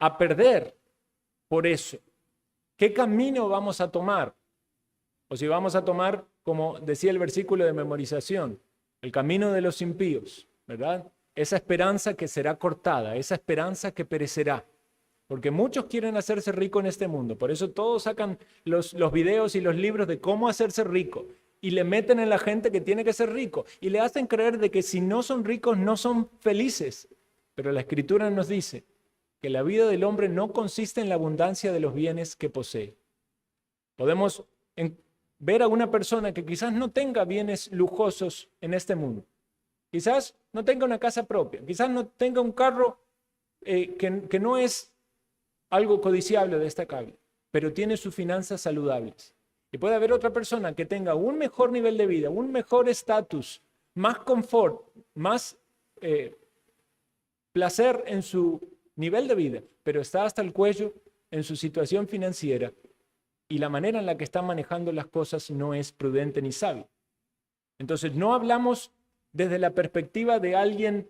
a perder por eso? ¿Qué camino vamos a tomar? O si vamos a tomar como decía el versículo de memorización, el camino de los impíos, ¿verdad? Esa esperanza que será cortada, esa esperanza que perecerá. Porque muchos quieren hacerse rico en este mundo. Por eso todos sacan los videos y los libros de cómo hacerse rico. Y le meten en la gente que tiene que ser rico. Y le hacen creer de que si no son ricos no son felices. Pero la Escritura nos dice que la vida del hombre no consiste en la abundancia de los bienes que posee. Podemos ver a una persona que quizás no tenga bienes lujosos en este mundo. Quizás no tenga una casa propia. Quizás no tenga un carro que no es algo codiciable, destacable, pero tiene sus finanzas saludables. Y puede haber otra persona que tenga un mejor nivel de vida, un mejor estatus, más confort, más placer en su nivel de vida, pero está hasta el cuello en su situación financiera y la manera en la que está manejando las cosas no es prudente ni sabia. Entonces no hablamos desde la perspectiva de alguien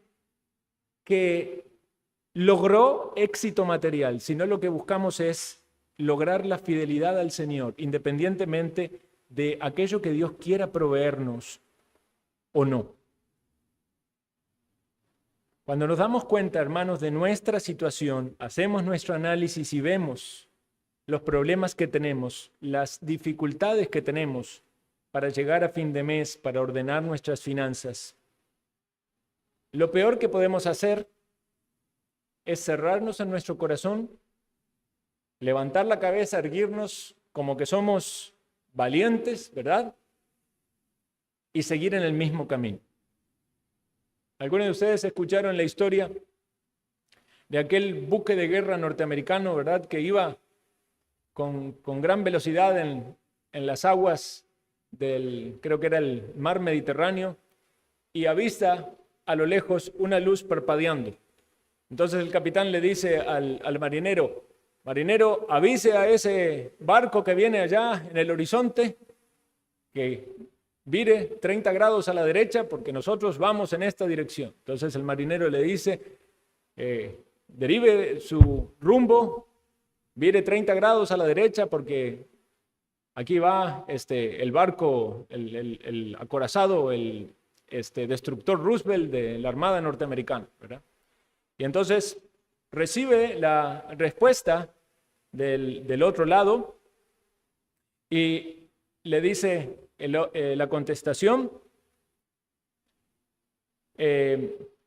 que logró éxito material, sino lo que buscamos es lograr la fidelidad al Señor, independientemente de aquello que Dios quiera proveernos o no. Cuando nos damos cuenta, hermanos, de nuestra situación, hacemos nuestro análisis y vemos los problemas que tenemos, las dificultades que tenemos para llegar a fin de mes, para ordenar nuestras finanzas, lo peor que podemos hacer es cerrarnos en nuestro corazón, levantar la cabeza, erguirnos como que somos valientes, ¿verdad? Y seguir en el mismo camino. Algunos de ustedes escucharon la historia de aquel buque de guerra norteamericano, ¿verdad? Que iba con gran velocidad en las aguas creo que era el mar Mediterráneo, y avista a lo lejos una luz parpadeando. Entonces el capitán le dice al marinero, marinero, avise a ese barco que viene allá en el horizonte que vire 30 grados a la derecha porque nosotros vamos en esta dirección. Entonces el marinero le dice, derive su rumbo, vire 30 grados a la derecha porque aquí va el barco, el acorazado, el destructor Roosevelt de la Armada norteamericana, ¿verdad? Y entonces recibe la respuesta del otro lado y le dice la contestación,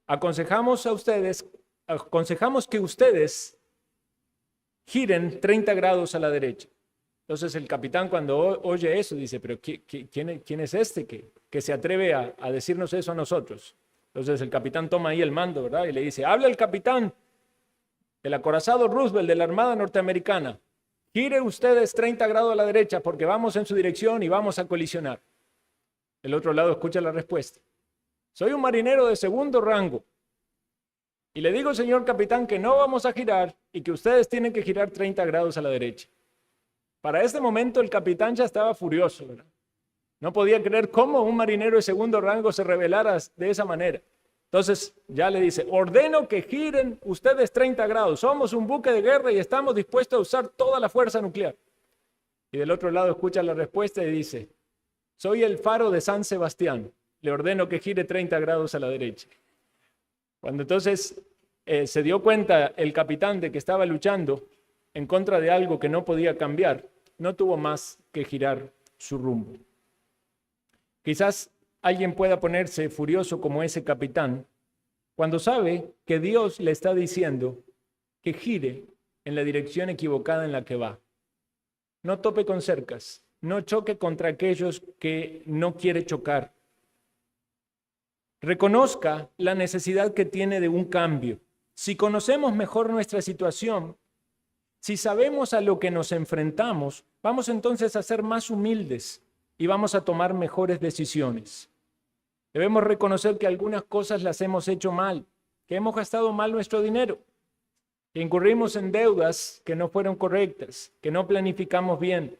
aconsejamos que ustedes giren 30 grados a la derecha. Entonces el capitán cuando oye eso dice, pero ¿quién es este que se atreve a decirnos eso a nosotros? Entonces el capitán toma ahí el mando, ¿verdad? Y le dice, habla el capitán del acorazado Roosevelt de la Armada norteamericana. Gire ustedes 30 grados a la derecha porque vamos en su dirección y vamos a colisionar. El otro lado escucha la respuesta. Soy un marinero de segundo rango y le digo, señor capitán, que no vamos a girar y que ustedes tienen que girar 30 grados a la derecha. Para este momento el capitán ya estaba furioso, ¿verdad? No podía creer cómo un marinero de segundo rango se rebelara de esa manera. Entonces ya le dice, ordeno que giren ustedes 30 grados. Somos un buque de guerra y estamos dispuestos a usar toda la fuerza nuclear. Y del otro lado escucha la respuesta y dice, soy el faro de San Sebastián. Le ordeno que gire 30 grados a la derecha. Cuando entonces se dio cuenta el capitán de que estaba luchando en contra de algo que no podía cambiar, no tuvo más que girar su rumbo. Quizás alguien pueda ponerse furioso como ese capitán cuando sabe que Dios le está diciendo que gire en la dirección equivocada en la que va. No tope con cercas, no choque contra aquellos que no quiere chocar. Reconozca la necesidad que tiene de un cambio. Si conocemos mejor nuestra situación, si sabemos a lo que nos enfrentamos, vamos entonces a ser más humildes y vamos a tomar mejores decisiones. Debemos reconocer que algunas cosas las hemos hecho mal, que hemos gastado mal nuestro dinero, que incurrimos en deudas que no fueron correctas, que no planificamos bien,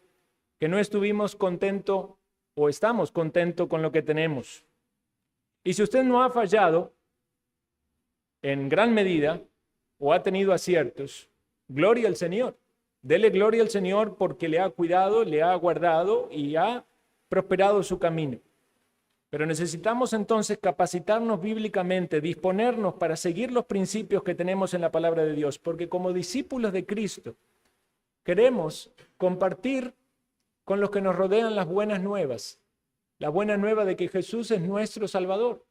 que no estuvimos contentos o estamos contentos con lo que tenemos. Y si usted no ha fallado en gran medida o ha tenido aciertos, gloria al Señor. Dele gloria al Señor porque le ha cuidado, le ha guardado y ha prosperado su camino. Pero necesitamos entonces capacitarnos bíblicamente, disponernos para seguir los principios que tenemos en la palabra de Dios, porque como discípulos de Cristo queremos compartir con los que nos rodean las buenas nuevas, la buena nueva de que Jesús es nuestro Salvador,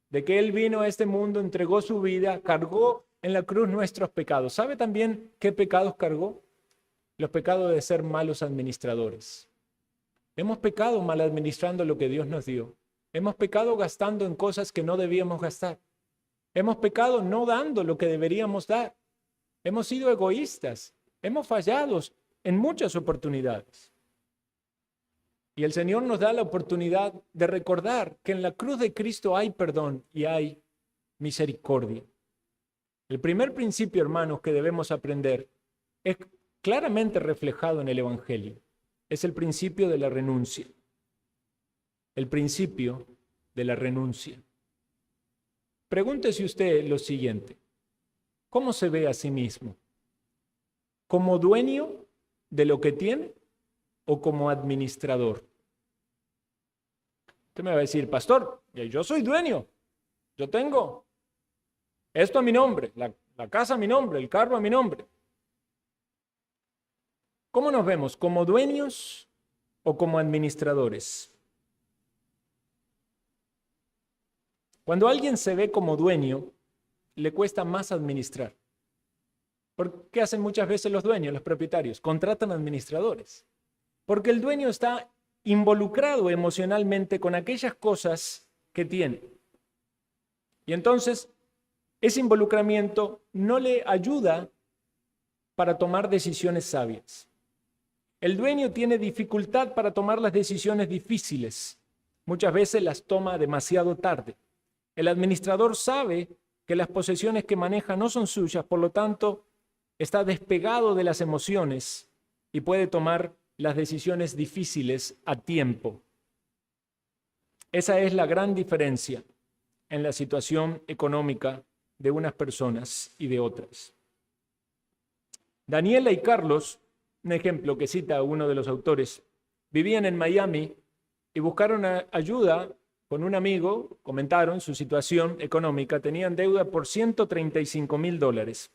de que Él vino a este mundo, entregó su vida, cargó en la cruz nuestros pecados. ¿Sabe también qué pecados cargó? Los pecados de ser malos administradores. Hemos pecado mal administrando lo que Dios nos dio. Hemos pecado gastando en cosas que no debíamos gastar. Hemos pecado no dando lo que deberíamos dar. Hemos sido egoístas. Hemos fallado en muchas oportunidades. Y el Señor nos da la oportunidad de recordar que en la cruz de Cristo hay perdón y hay misericordia. El primer principio, hermanos, que debemos aprender es claramente reflejado en el Evangelio. Es el principio de la renuncia. El principio de la renuncia. Pregúntese usted lo siguiente: ¿cómo se ve a sí mismo? ¿Como dueño de lo que tiene o como administrador? Usted me va a decir: pastor, yo soy dueño, yo tengo esto a mi nombre, la casa a mi nombre, el carro a mi nombre. ¿Cómo nos vemos? ¿Como dueños o como administradores? Cuando alguien se ve como dueño, le cuesta más administrar. ¿Por qué hacen muchas veces los dueños, los propietarios? Contratan administradores. Porque el dueño está involucrado emocionalmente con aquellas cosas que tiene. Y entonces, ese involucramiento no le ayuda para tomar decisiones sabias. El dueño tiene dificultad para tomar las decisiones difíciles. Muchas veces las toma demasiado tarde. El administrador sabe que las posesiones que maneja no son suyas, por lo tanto, está despegado de las emociones y puede tomar las decisiones difíciles a tiempo. Esa es la gran diferencia en la situación económica de unas personas y de otras. Daniela y Carlos, un ejemplo que cita uno de los autores, vivían en Miami y buscaron ayuda con un amigo, comentaron su situación económica, tenían deuda por $135,000.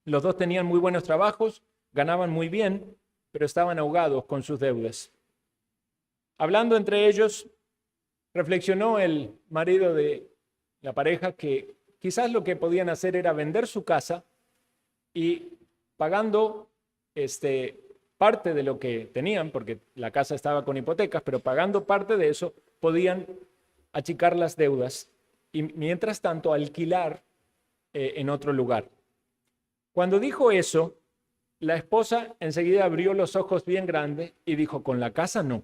Los dos tenían muy buenos trabajos, ganaban muy bien, pero estaban ahogados con sus deudas. Hablando entre ellos, reflexionó el marido de la pareja que quizás lo que podían hacer era vender su casa y pagando parte de lo que tenían, porque la casa estaba con hipotecas, pero pagando parte de eso, podían achicar las deudas y mientras tanto alquilar en otro lugar. Cuando dijo eso, la esposa enseguida abrió los ojos bien grandes y dijo: con la casa no,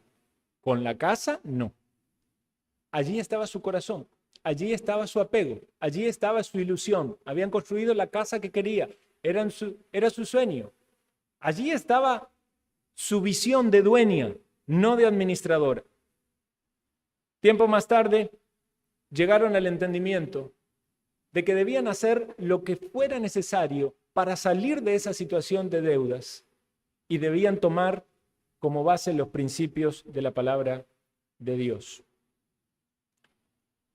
con la casa no. Allí estaba su corazón, allí estaba su apego, allí estaba su ilusión. Habían construido la casa que quería, era su sueño. Allí estaba su visión de dueña, no de administradora. Tiempo más tarde, llegaron al entendimiento de que debían hacer lo que fuera necesario para salir de esa situación de deudas y debían tomar como base los principios de la palabra de Dios.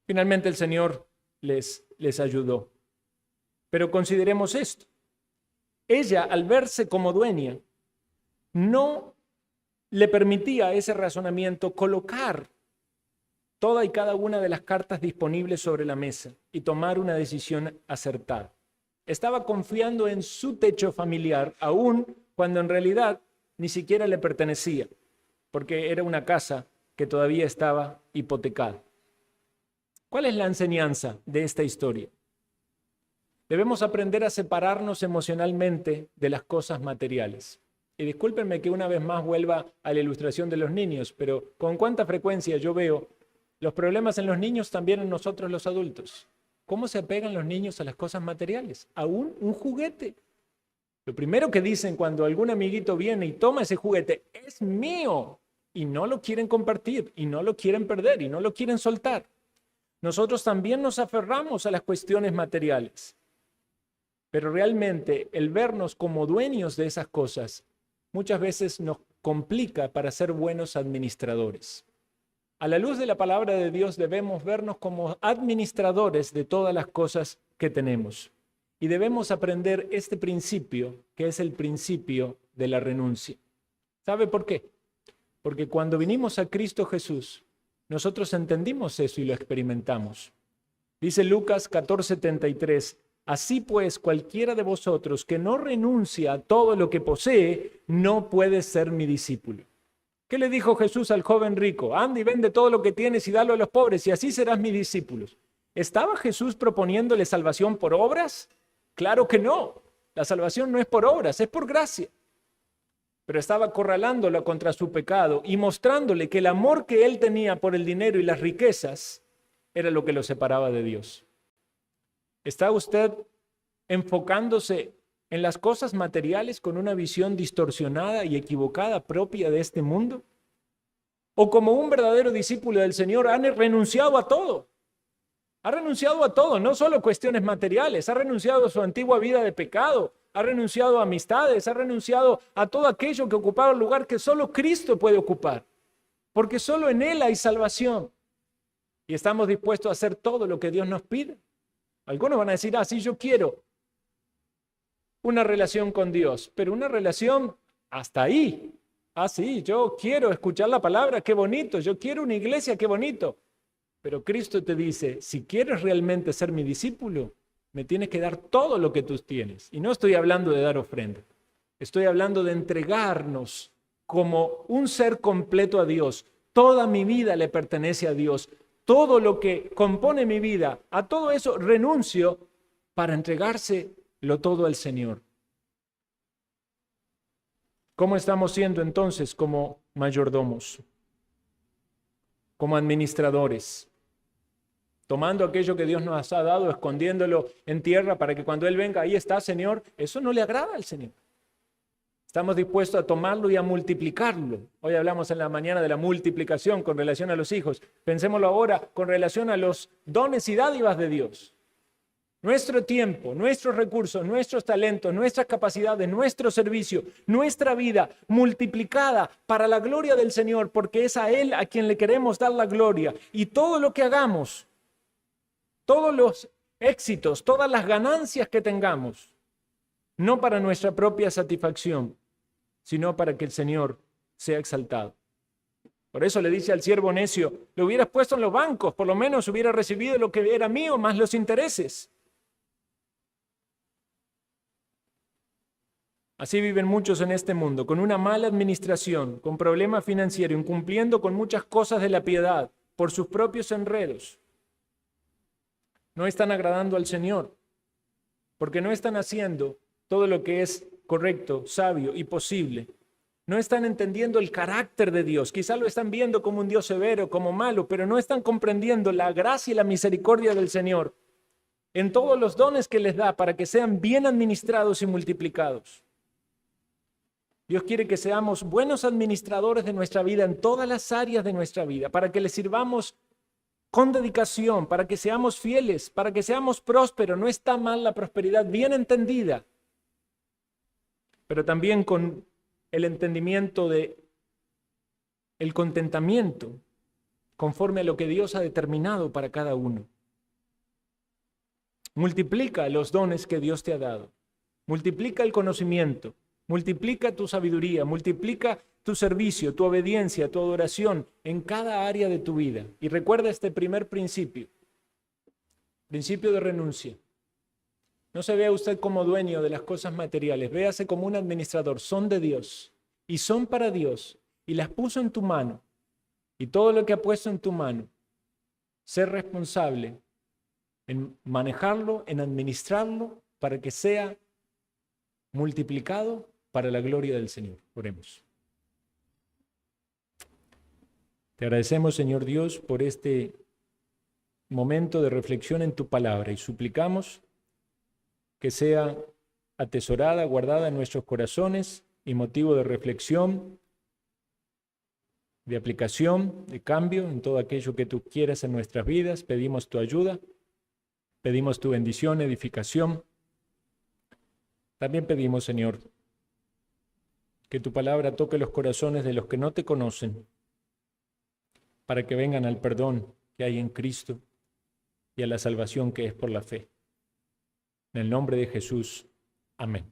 Finalmente el Señor les ayudó. Pero consideremos esto. Ella, al verse como dueña, no le permitía a ese razonamiento colocar toda y cada una de las cartas disponibles sobre la mesa y tomar una decisión acertada. Estaba confiando en su techo familiar, aun cuando en realidad ni siquiera le pertenecía, porque era una casa que todavía estaba hipotecada. ¿Cuál es la enseñanza de esta historia? Debemos aprender a separarnos emocionalmente de las cosas materiales. Y discúlpenme que una vez más vuelva a la ilustración de los niños, pero con cuánta frecuencia yo veo los problemas en los niños, también en nosotros los adultos. ¿Cómo se apegan los niños a las cosas materiales? Aún un juguete. Lo primero que dicen cuando algún amiguito viene y toma ese juguete: es mío. Y no lo quieren compartir, y no lo quieren perder, y no lo quieren soltar. Nosotros también nos aferramos a las cuestiones materiales. Pero realmente el vernos como dueños de esas cosas muchas veces nos complica para ser buenos administradores. A la luz de la palabra de Dios debemos vernos como administradores de todas las cosas que tenemos. Y debemos aprender este principio, que es el principio de la renuncia. ¿Sabe por qué? Porque cuando vinimos a Cristo Jesús, nosotros entendimos eso y lo experimentamos. Dice Lucas 14:73, así pues cualquiera de vosotros que no renuncia a todo lo que posee, no puede ser mi discípulo. ¿Qué le dijo Jesús al joven rico? Anda y vende todo lo que tienes y dalo a los pobres y así serás mis discípulos. ¿Estaba Jesús proponiéndole salvación por obras? Claro que no. La salvación no es por obras, es por gracia. Pero estaba acorralándolo contra su pecado y mostrándole que el amor que él tenía por el dinero y las riquezas era lo que lo separaba de Dios. ¿Está usted enfocándose en las cosas materiales con una visión distorsionada y equivocada propia de este mundo? ¿O como un verdadero discípulo del Señor han renunciado a todo? Ha renunciado a todo, no solo cuestiones materiales, ha renunciado a su antigua vida de pecado, ha renunciado a amistades, ha renunciado a todo aquello que ocupaba el lugar que solo Cristo puede ocupar, porque solo en Él hay salvación. Y estamos dispuestos a hacer todo lo que Dios nos pide. Algunos van a decir, sí, yo quiero una relación con Dios, pero una relación hasta ahí. Sí, yo quiero escuchar la palabra, qué bonito, yo quiero una iglesia, qué bonito. Pero Cristo te dice, si quieres realmente ser mi discípulo, me tienes que dar todo lo que tú tienes. Y no estoy hablando de dar ofrenda, estoy hablando de entregarnos como un ser completo a Dios. Toda mi vida le pertenece a Dios. Todo lo que compone mi vida, a todo eso renuncio para entregárselo todo al Señor. ¿Cómo estamos siendo entonces como mayordomos? Como administradores, tomando aquello que Dios nos ha dado, escondiéndolo en tierra para que cuando Él venga, ahí está, Señor, eso no le agrada al Señor. Estamos dispuestos a tomarlo y a multiplicarlo. Hoy hablamos en la mañana de la multiplicación con relación a los hijos. Pensémoslo ahora con relación a los dones y dádivas de Dios. Nuestro tiempo, nuestros recursos, nuestros talentos, nuestras capacidades, nuestro servicio, nuestra vida multiplicada para la gloria del Señor, porque es a Él a quien le queremos dar la gloria. Y todo lo que hagamos, todos los éxitos, todas las ganancias que tengamos, no para nuestra propia satisfacción, sino para que el Señor sea exaltado. Por eso le dice al siervo necio, lo hubieras puesto en los bancos, por lo menos hubiera recibido lo que era mío más los intereses. Así viven muchos en este mundo, con una mala administración, con problemas financieros, incumpliendo con muchas cosas de la piedad, por sus propios enredos. No están agradando al Señor, porque no están haciendo todo lo que es correcto, sabio y posible. No están entendiendo el carácter de Dios. Quizá lo están viendo como un Dios severo, como malo, pero no están comprendiendo la gracia y la misericordia del Señor en todos los dones que les da para que sean bien administrados y multiplicados. Dios quiere que seamos buenos administradores de nuestra vida en todas las áreas de nuestra vida, para que le sirvamos con dedicación, para que seamos fieles, para que seamos prósperos. No está mal la prosperidad bien entendida, pero también con el entendimiento de el contentamiento conforme a lo que Dios ha determinado para cada uno. Multiplica los dones que Dios te ha dado. Multiplica el conocimiento. Multiplica tu sabiduría. Multiplica tu servicio, tu obediencia, tu adoración en cada área de tu vida. Y recuerda este primer principio. Principio de renuncia. No se vea usted como dueño de las cosas materiales, véase como un administrador. Son de Dios y son para Dios y las puso en tu mano. Y todo lo que ha puesto en tu mano, ser responsable en manejarlo, en administrarlo para que sea multiplicado para la gloria del Señor. Oremos. Te agradecemos, Señor Dios, por este momento de reflexión en tu palabra y suplicamos que sea atesorada, guardada en nuestros corazones y motivo de reflexión, de aplicación, de cambio en todo aquello que tú quieras en nuestras vidas. Pedimos tu ayuda, pedimos tu bendición, edificación. También pedimos, Señor, que tu palabra toque los corazones de los que no te conocen para que vengan al perdón que hay en Cristo y a la salvación que es por la fe. En el nombre de Jesús. Amén.